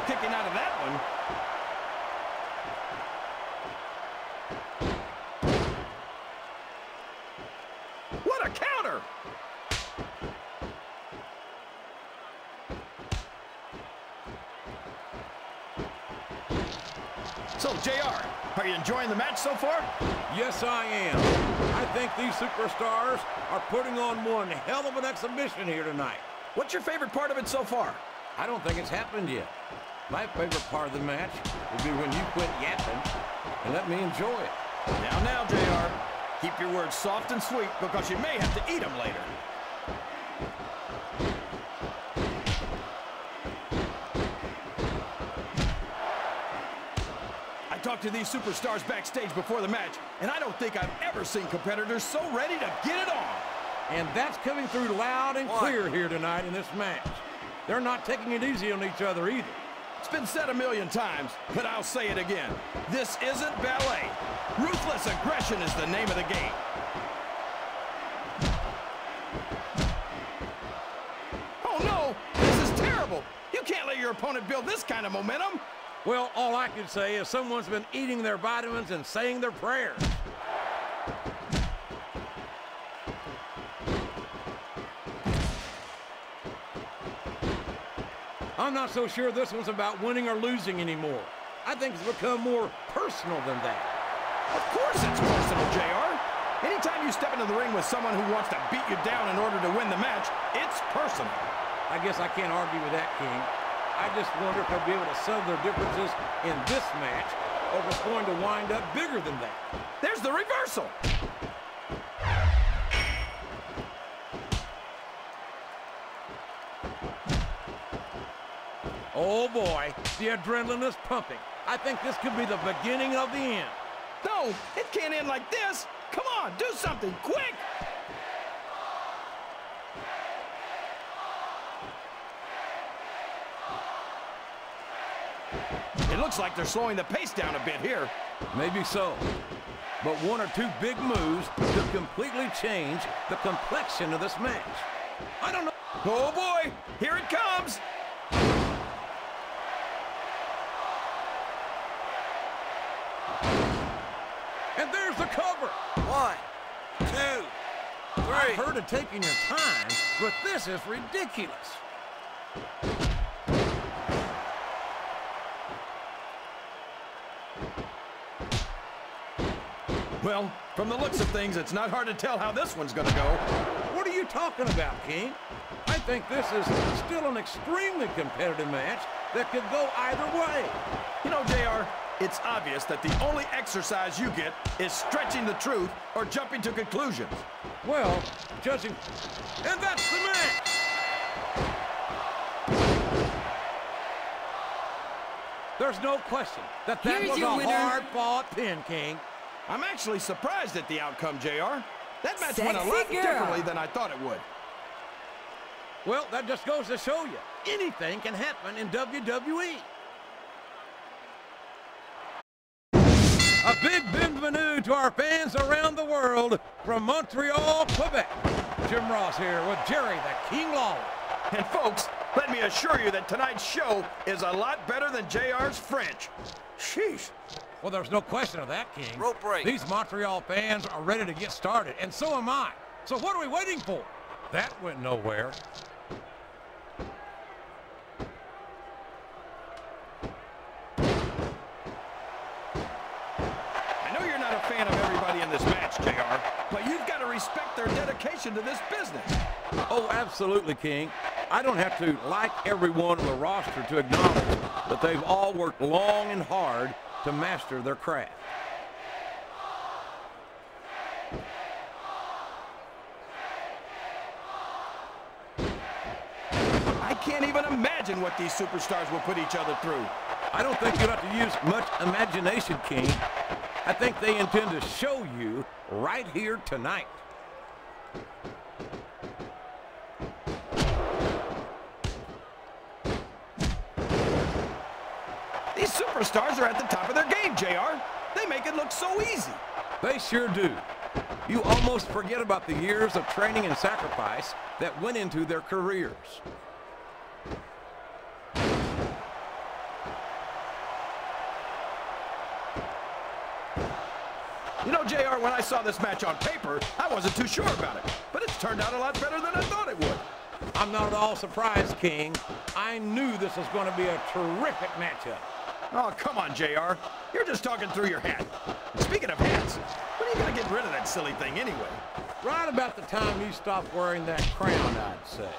kicking out of that one. What a counter! So, JR, are you enjoying the match so far? Yes, I am. I think these superstars are putting on one hell of an exhibition here tonight. What's your favorite part of it so far? I don't think it's happened yet. My favorite part of the match will be when you quit yapping and let me enjoy it. Now, JR, keep your words soft and sweet because you may have to eat them later. I talked to these superstars backstage before the match, and I don't think I've ever seen competitors so ready to get it on. And that's coming through loud and clear here tonight in this match. They're not taking it easy on each other either. It's been said a million times, but I'll say it again. This isn't ballet. Ruthless aggression is the name of the game. Oh no, this is terrible. You can't let your opponent build this kind of momentum. Well, all I can say is someone's been eating their vitamins and saying their prayers. I'm not so sure this one's about winning or losing anymore. I think it's become more personal than that. Of course it's personal, JR. Anytime you step into the ring with someone who wants to beat you down in order to win the match, it's personal. I guess I can't argue with that, King. I just wonder if they'll be able to settle their differences in this match, or if it's going to wind up bigger than that. There's the reversal. Oh boy, the adrenaline is pumping. I think this could be the beginning of the end. No, it can't end like this. Come on, do something, quick! It looks like they're slowing the pace down a bit here. Maybe so. But one or two big moves could completely change the complexion of this match. I don't know. Oh boy, here it comes! And there's the cover. 1, 2, 3. I've heard of taking your time, but this is ridiculous. Well, from the looks of things, it's not hard to tell how this one's gonna go. What are you talking about, King? I think this is still an extremely competitive match that could go either way. You know, JR, it's obvious that the only exercise you get is stretching the truth or jumping to conclusions. Well, judging... And that's the match! There's no question that Here's was your a winner. hard-fought pin, King. I'm actually surprised at the outcome, JR. That match went a Sexy lot girl. differently than I thought it would. Well, that just goes to show you, anything can happen in WWE. A big bienvenue to our fans around the world from Montreal, Quebec. Jim Ross here with Jerry the King Lawler. And folks, let me assure you that tonight's show is a lot better than JR's French. Sheesh. Well, there's no question of that, King. Rope break. These Montreal fans are ready to get started, and so am I. So what are we waiting for? That went nowhere. I know you're not a fan of everybody in this match, JR, but you've got to respect their dedication to this business. Oh, absolutely, King. I don't have to like everyone on the roster to acknowledge that they've all worked long and hard to master their craft. I can't even imagine what these superstars will put each other through. I don't think you'll have to use much imagination, King. I think they intend to show you right here tonight. These superstars are at the top of their game, JR. They make it look so easy. They sure do. You almost forget about the years of training and sacrifice that went into their careers. You know, JR, when I saw this match on paper, I wasn't too sure about it. But it's turned out a lot better than I thought it would. I'm not at all surprised, King. I knew this was going to be a terrific matchup. Oh, come on, JR. You're just talking through your hat. And speaking of hats, when are you going to get rid of that silly thing anyway? Right about the time you stop wearing that crown, I'd say.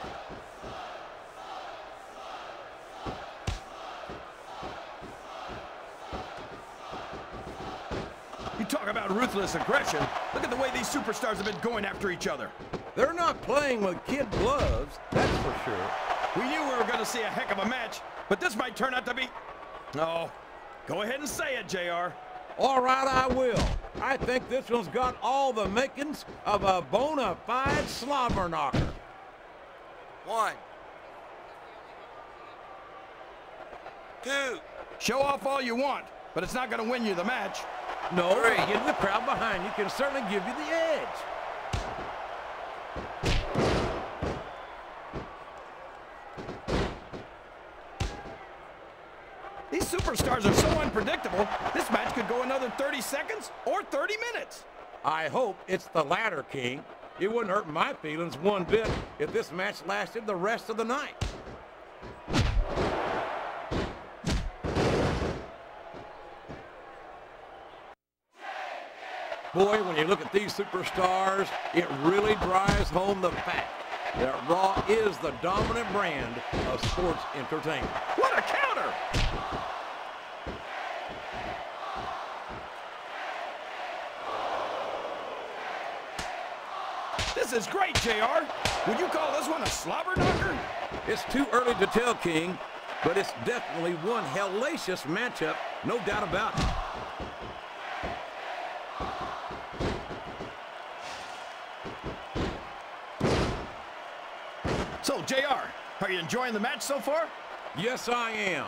You talk about ruthless aggression. Look at the way these superstars have been going after each other. They're not playing with kid gloves, that's for sure. We knew we were going to see a heck of a match, but this might turn out to be... No. Go ahead and say it, JR. All right, I will. I think this one's got all the makings of a bona fide slobber knocker. 1, 2, Show off all you want, but it's not going to win you the match. No, Three. getting the crowd behind you can certainly give you the edge. These superstars are so unpredictable, this match could go another 30 seconds or 30 minutes. I hope it's the latter, King. It wouldn't hurt my feelings one bit if this match lasted the rest of the night. Boy, when you look at these superstars, it really drives home the fact that Raw is the dominant brand of sports entertainment. What a counter! This is great, JR. Would you call this one a slobber knocker? It's too early to tell, King, but it's definitely one hellacious matchup, no doubt about it. So, JR, are you enjoying the match so far? Yes, I am.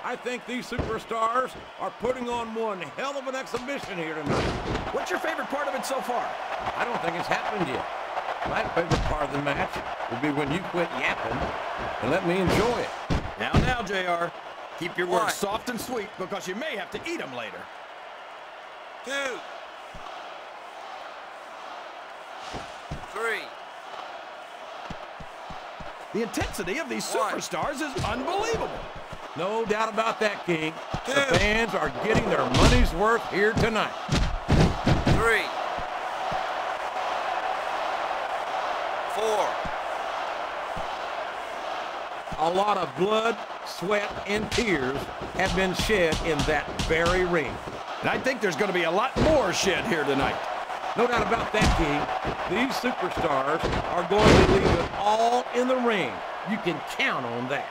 I think these superstars are putting on one hell of an exhibition here tonight. What's your favorite part of it so far? I don't think it's happened yet. My favorite part of the match will be when you quit yapping and let me enjoy it. Now, JR. Keep your One. words soft and sweet because you may have to eat them later. 2, 3, The intensity of these One. superstars is unbelievable. No doubt about that, King. Two. The fans are getting their money's worth here tonight. 3, 4, A lot of blood, sweat, and tears have been shed in that very ring. And I think there's going to be a lot more shed here tonight. No doubt about that, King. These superstars are going to leave it all in the ring. You can count on that.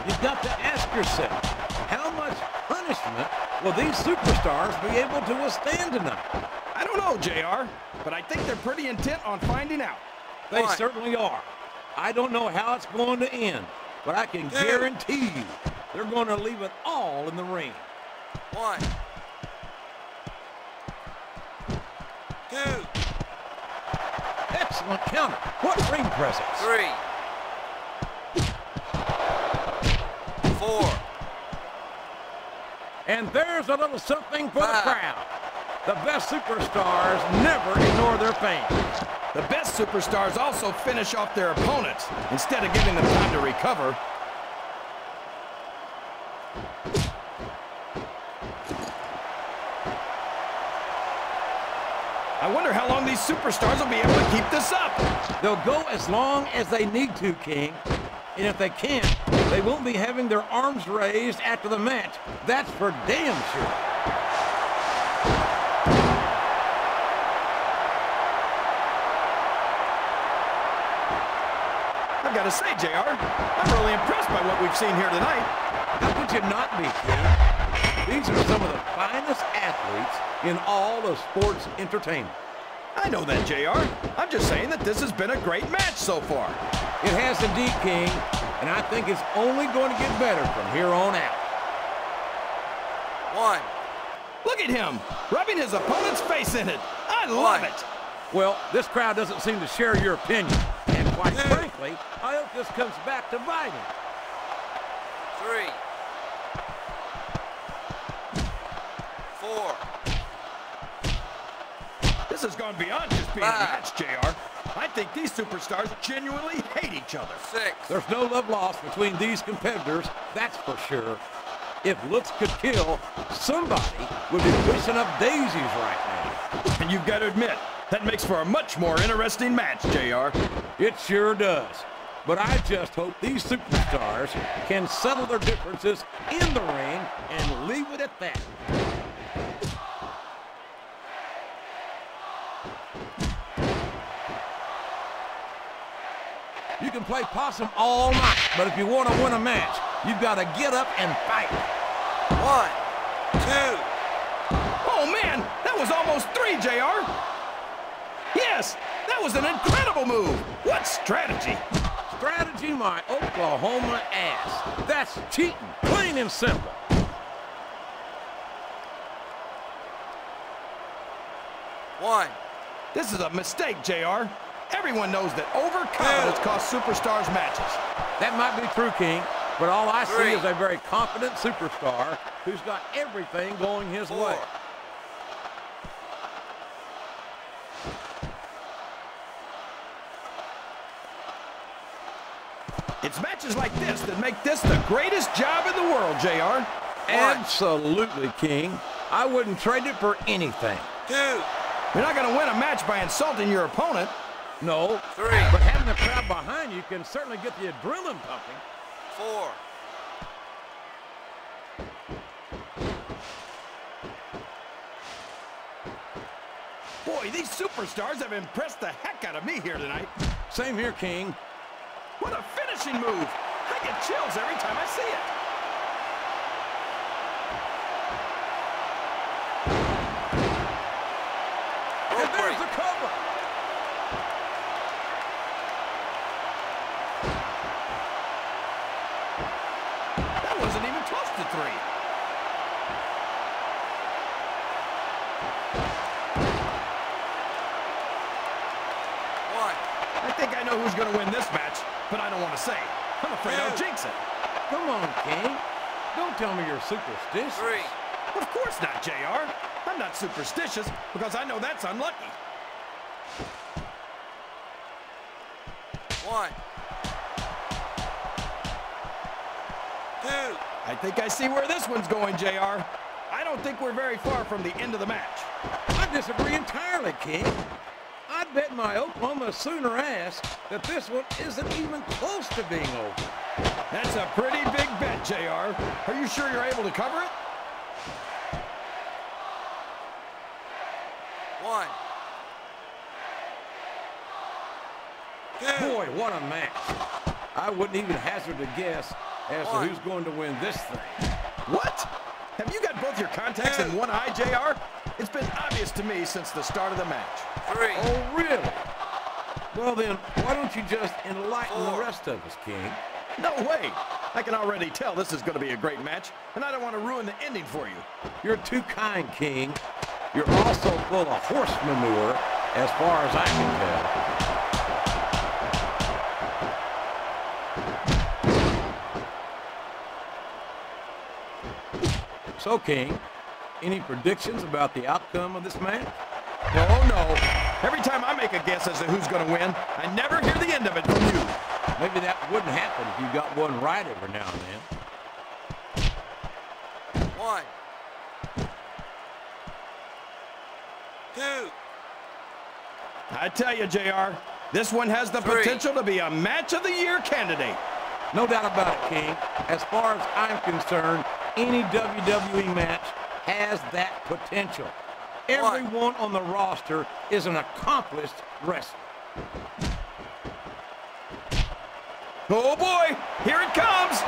You've got to ask yourself, how much punishment will these superstars be able to withstand tonight? I don't know, JR, but I think they're pretty intent on finding out. They One. certainly are. I don't know how it's going to end, but I can Two. guarantee you they're going to leave it all in the ring. 1, 2, Excellent counter. What ring presence. 3, 4, And there's a little something for the Five. crowd. The best superstars never ignore their fans. The best superstars also finish off their opponents instead of giving them time to recover. I wonder how long these superstars will be able to keep this up. They'll go as long as they need to, King. And if they can't, they won't be having their arms raised after the match. That's for damn sure. I've got to say, JR, I'm really impressed by what we've seen here tonight. How could you not be, King? These are some of the finest athletes in all of sports entertainment. I know that, JR. I'm just saying that this has been a great match so far. It has indeed, King, and I think it's only going to get better from here on out. 1, Look at him, rubbing his opponent's face in it. I love One. it. Well, this crowd doesn't seem to share your opinion, and Quite frankly, I hope this comes back to bite him. 3, 4. This has gone beyond just being a match, JR. I think these superstars genuinely hate each other. 6. There's no love lost between these competitors, that's for sure. If looks could kill, somebody would be pushing up daisies right now. And you've got to admit, that makes for a much more interesting match, JR. It sure does. But I just hope these superstars can settle their differences in the ring and leave it at that. You can play possum all night, but if you want to win a match, you've got to get up and fight. 1, 2. Oh, man, that was almost 3, JR. Yes, that was an incredible move. What strategy? Strategy, my Oklahoma ass. That's cheating, plain and simple. One. This is a mistake, JR. Everyone knows that overconfidence costs superstars matches. That might be true, King, but all I see 3. is a very confident superstar who's got everything going his 4. way. It's matches like this that make this the greatest job in the world, JR. Absolutely, King. I wouldn't trade it for anything. 2. You're not going to win a match by insulting your opponent. No. 3. But having the crowd behind you can certainly get the adrenaline pumping. 4. Boy, these superstars have impressed the heck out of me here tonight. Same here, King. What a finishing move. I get chills every time I see it. And there's the cover. That wasn't even close to 3. I think I know who's going to win this match, but I don't want to say. I'm afraid I'll jinx it. Come on, King. Don't tell me you're superstitious. 3. Of course not, JR. I'm not superstitious because I know that's unlucky. 1. 2. I think I see where this one's going, JR. I don't think we're very far from the end of the match. I disagree entirely, King. I'd bet my Oklahoma Sooner ass that this one isn't even close to being over. That's a pretty big bet, JR. Are you sure you're able to cover it? 1. 2. Boy, what a match. I wouldn't even hazard a guess as to who's going to win this thing. What? Have you got both your contacts in one eye, JR? It's been obvious to me since the start of the match. 3. Oh, really? Well, then, why don't you just enlighten the 4. rest of us, King? No way. I can already tell this is going to be a great match, and I don't want to ruin the ending for you. You're too kind, King. You're also full of horse manure, as far as I can tell. So, King, any predictions about the outcome of this match? Oh, no. Every time I make a guess as to who's going to win, I never hear the end of it from you. Maybe that wouldn't happen if you got one right every now and then. 1. 2. I tell you, JR, this one has the 3. potential to be a Match of the Year candidate. No doubt about it, King. As far as I'm concerned, any WWE match has that potential. Everyone on the roster is an accomplished wrestler. Oh, boy. Here it comes.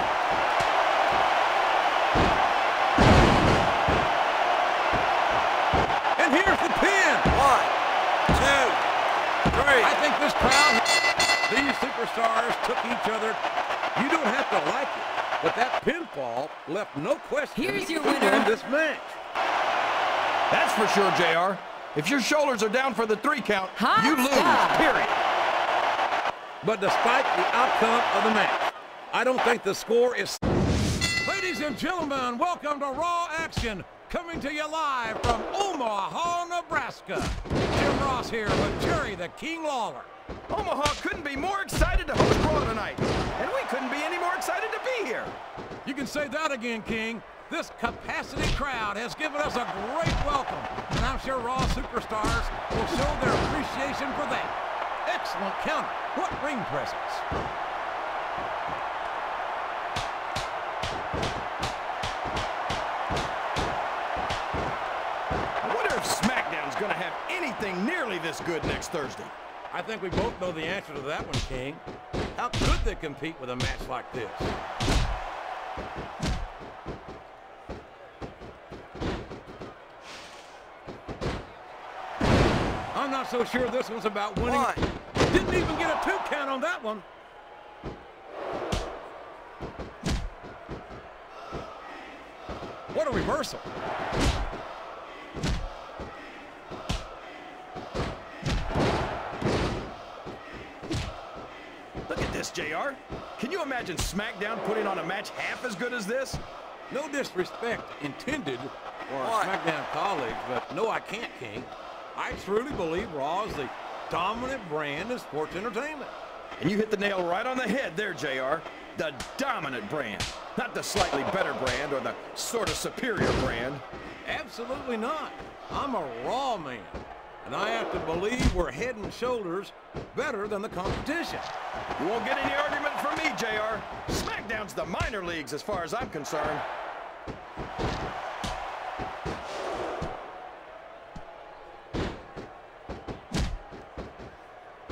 And here's the pin. 1, 2, 3. I think this crowd, these superstars took each other. You don't have to like it, but that pinfall left no question Here's your who winner. won this match. That's for sure, JR. If your shoulders are down for the 3 count, Hot you lose, stuff. period. But despite the outcome of the match, I don't think the score is... Ladies and gentlemen, welcome to Raw Action, coming to you live from Omaha, Nebraska. Jim Ross here with Jerry the King Lawler. Omaha couldn't be more excited to host Raw tonight, and we couldn't be any more excited to be here. You can say that again, King. This capacity crowd has given us a great welcome, and I'm sure Raw superstars will show their appreciation for that. Excellent counter. What ring presence. I wonder if SmackDown's going to have anything nearly this good next Thursday. I think we both know the answer to that one, King. How could they compete with a match like this? I'm not so sure this one's about winning. One. Didn't even get a 2 count on that one. What a reversal. Look at this, JR. Can you imagine SmackDown putting on a match half as good as this? No disrespect intended for our What? SmackDown colleagues, but no, I can't, King. I truly believe Raw is the dominant brand in sports entertainment. And you hit the nail right on the head there, JR. The dominant brand. Not the slightly better brand or the sort of superior brand. Absolutely not. I'm a Raw man, and I have to believe we're head and shoulders better than the competition. You won't get any argument from me, JR. SmackDown's the minor leagues as far as I'm concerned.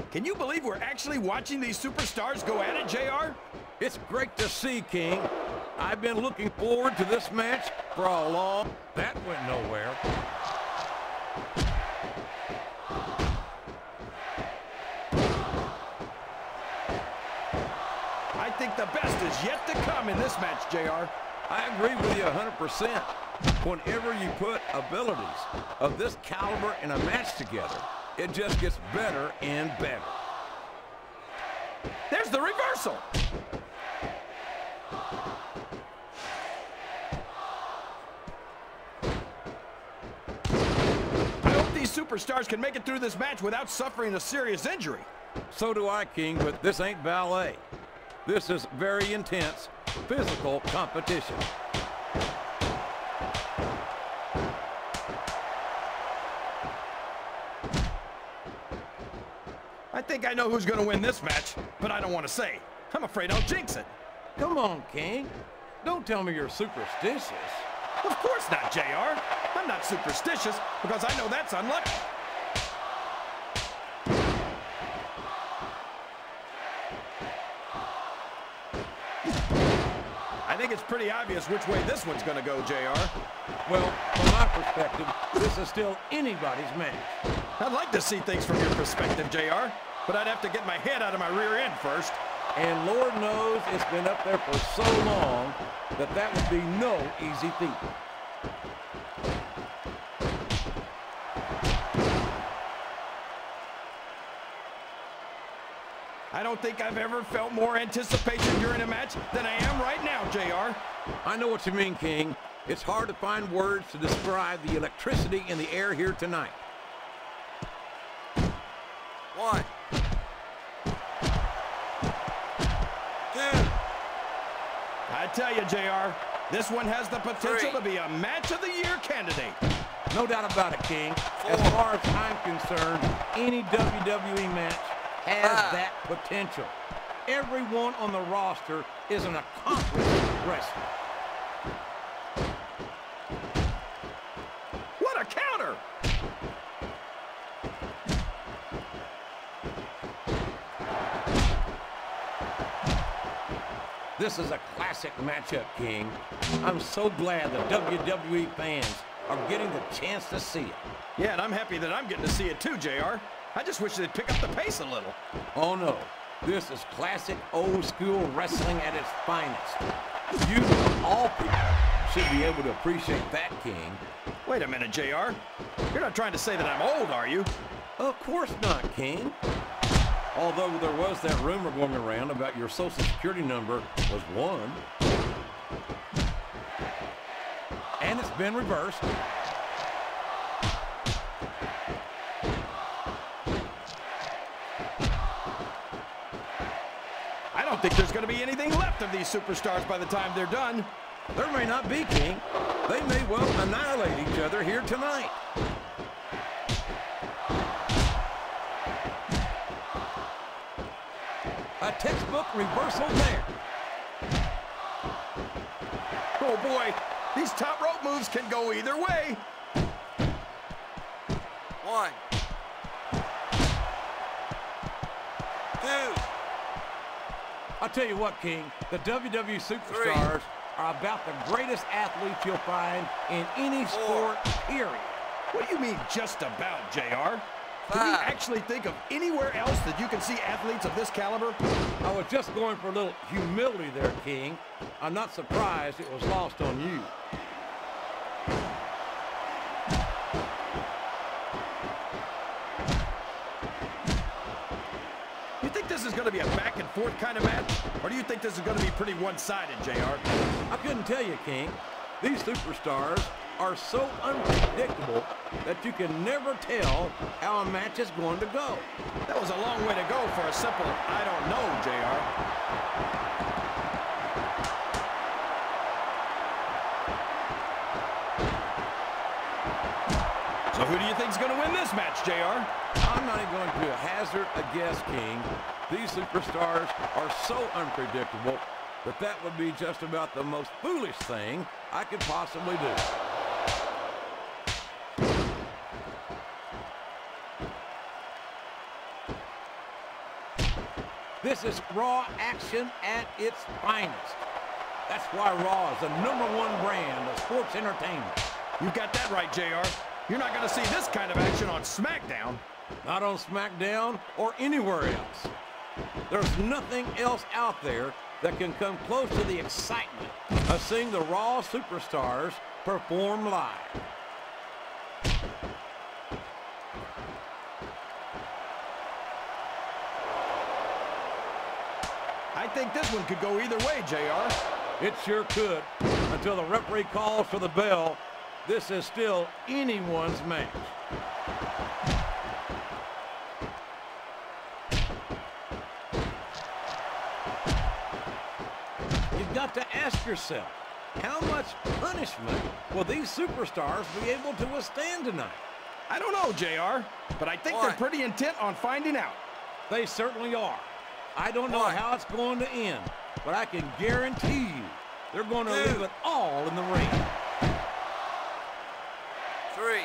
Can you believe we're actually watching these superstars go at it, JR? It's great to see, King. I've been looking forward to this match for a long... That went nowhere. I think the best is yet to come in this match, JR. I agree with you 100%. Whenever you put abilities of this caliber in a match together, it just gets better and better. There's the reversal. I hope these superstars can make it through this match without suffering a serious injury. So do I, King, but this ain't ballet. This is very intense, physical competition. I think I know who's going to win this match, but I don't want to say. I'm afraid I'll jinx it. Come on, King. Don't tell me you're superstitious. Of course not, JR. I'm not superstitious because I know that's unlucky. I think it's pretty obvious which way this one's going to go, JR. Well, from my perspective, this is still anybody's match. I'd like to see things from your perspective, JR, but I'd have to get my head out of my rear end first. And Lord knows it's been up there for so long that that would be no easy feat. I don't think I've ever felt more anticipation during a match than I am right now, JR. I know what you mean, King. It's hard to find words to describe the electricity in the air here tonight. One. Two. I tell you, JR, this one has the potential Three. to be a Match of the Year candidate. No doubt about it, King. As Four. far as I'm concerned, any WWE match has that potential. Everyone on the roster is an accomplished wrestler. What a counter! This is a classic matchup, King. I'm so glad the WWE fans are getting the chance to see it. Yeah, and I'm happy that I'm getting to see it too, JR. I just wish they'd pick up the pace a little. Oh no, this is classic old school wrestling at its finest. You, of all people, should be able to appreciate that, King. Wait a minute, JR. You're not trying to say that I'm old, are you? Of course not, King. Although there was that rumor going around about your social security number was 1. And it's been reversed. I don't think there's going to be anything left of these superstars by the time they're done. There may not be, King. They may well annihilate each other here tonight. A textbook reversal there. Oh boy, these top rope moves can go either way. 1, 2. I'll tell you what, King, the WWE superstars are about the greatest athletes you'll find in any sport, period. What do you mean, just about, JR? Can you actually think of anywhere else that you can see athletes of this caliber? I was just going for a little humility there, King. I'm not surprised it was lost on you. You think this is going to be a back and forth kind of match? Or do you think this is going to be pretty one-sided, JR? I couldn't tell you, King. These superstars are so unpredictable that you can never tell how a match is going to go. That was a long way to go for a simple, I don't know, JR. So who do you think's going to win this match, JR? I'm not even going to hazard a guess, King. These superstars are so unpredictable that that would be just about the most foolish thing I could possibly do. This is Raw action at its finest. That's why Raw is the #1 brand of sports entertainment. You got that right, JR. You're not going to see this kind of action on SmackDown. Not on SmackDown or anywhere else. There's nothing else out there that can come close to the excitement of seeing the Raw superstars perform live. I think this one could go either way, JR. It sure could. Until the referee calls for the bell, this is still anyone's match. You've got to ask yourself, how much punishment will these superstars be able to withstand tonight? I don't know, JR, but I think they're pretty intent on finding out. They certainly are. I don't know how it's going to end, but I can guarantee you they're going to leave it all in the ring. 3,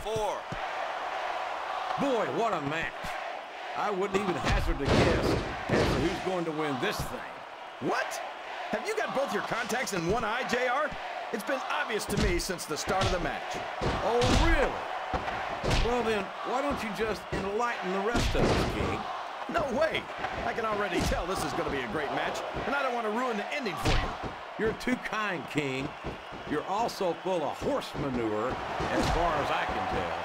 4. Boy, what a match. I wouldn't even hazard a guess as to who's going to win this thing. What? Have you got both your contacts in one eye, JR? It's been obvious to me since the start of the match. Oh, really? Well then, why don't you just enlighten the rest of us, King? No way. I can already tell this is going to be a great match, and I don't want to ruin the ending for you. You're too kind, King. You're also full of horse manure, as far as I can tell.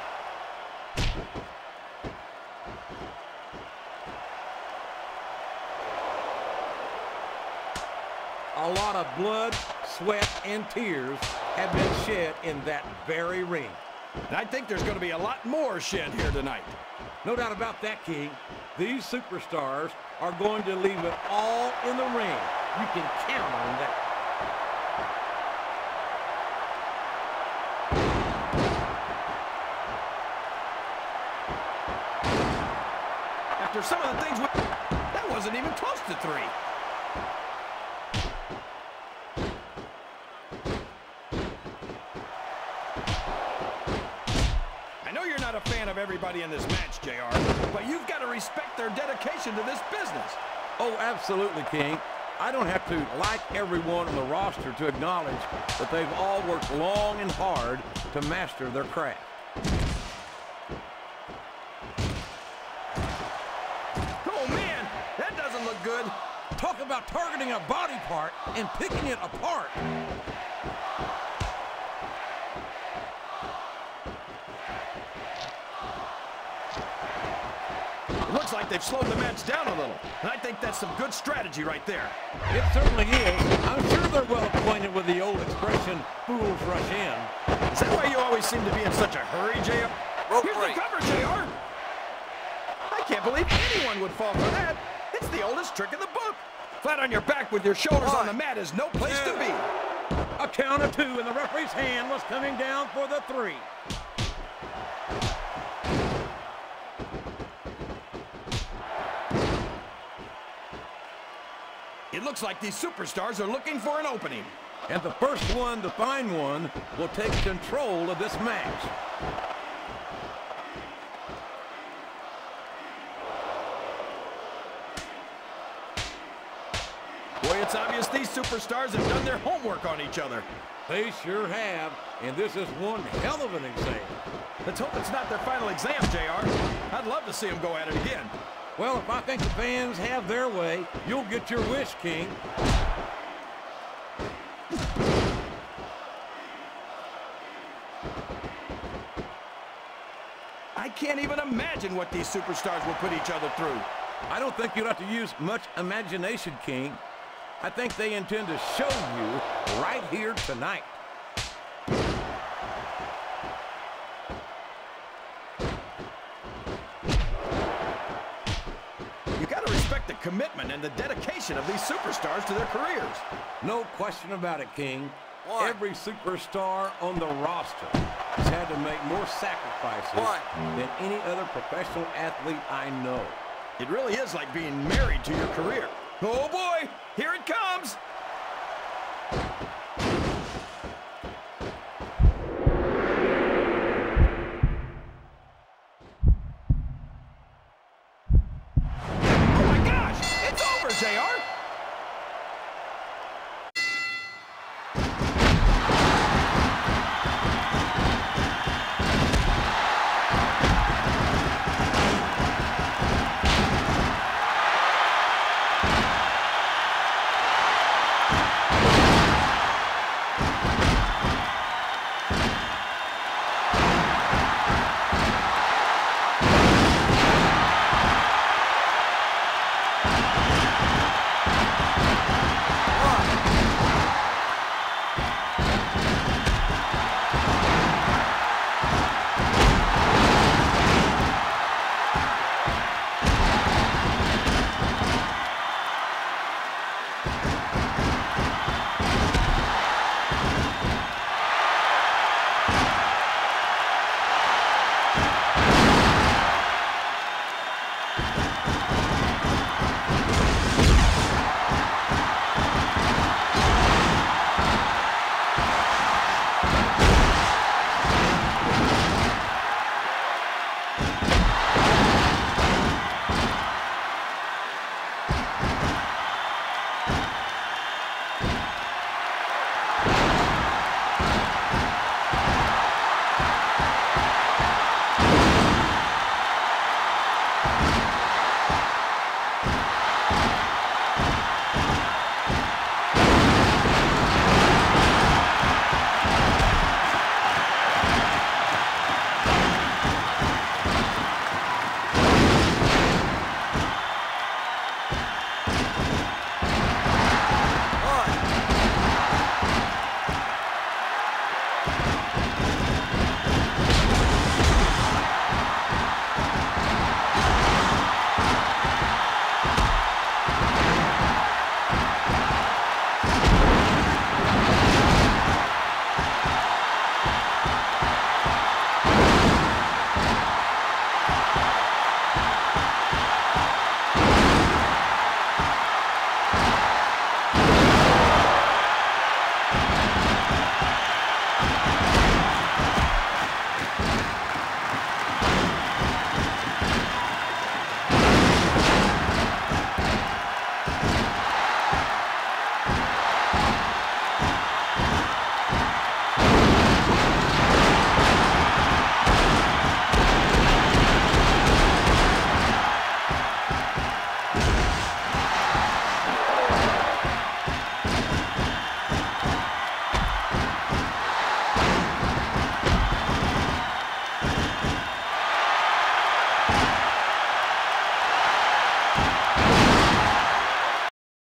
A lot of blood, sweat, and tears have been shed in that very ring. And I think there's going to be a lot more shed here tonight. No doubt about that, King. These superstars are going to leave it all in the ring. You can count on that. After some of the things that wasn't even close to 3. Not a fan of everybody in this match, JR, but you've got to respect their dedication to this business. Oh, absolutely, King. I don't have to like everyone on the roster to acknowledge that they've all worked long and hard to master their craft. Oh, man, that doesn't look good. Talk about targeting a body part and picking it apart. Looks like they've slowed the match down a little. And I think that's some good strategy right there. It certainly is. I'm sure they're well acquainted with the old expression, fools rush in. Is that why you always seem to be in such a hurry, JR? Rope Here's break. the cover, JR. I can't believe anyone would fall for that. It's the oldest trick in the book. Flat on your back with your shoulders on the mat is no place to be. A count of 2, and the referee's hand was coming down for the 3. It looks like these superstars are looking for an opening. And the first one to find one will take control of this match. Boy, it's obvious these superstars have done their homework on each other. They sure have, and this is one hell of an exam. Let's hope it's not their final exam, JR. I'd love to see them go at it again. Well, if I think the fans have their way, you'll get your wish, King. I can't even imagine what these superstars will put each other through. I don't think you'll have to use much imagination, King. I think they intend to show you right here tonight. You got to respect the commitment and the dedication of these superstars to their careers. No question about it, King. One. Every superstar on the roster has had to make more sacrifices than any other professional athlete I know. It really is like being married to your career. Oh boy, here it comes. Oh my gosh, it's over, JR.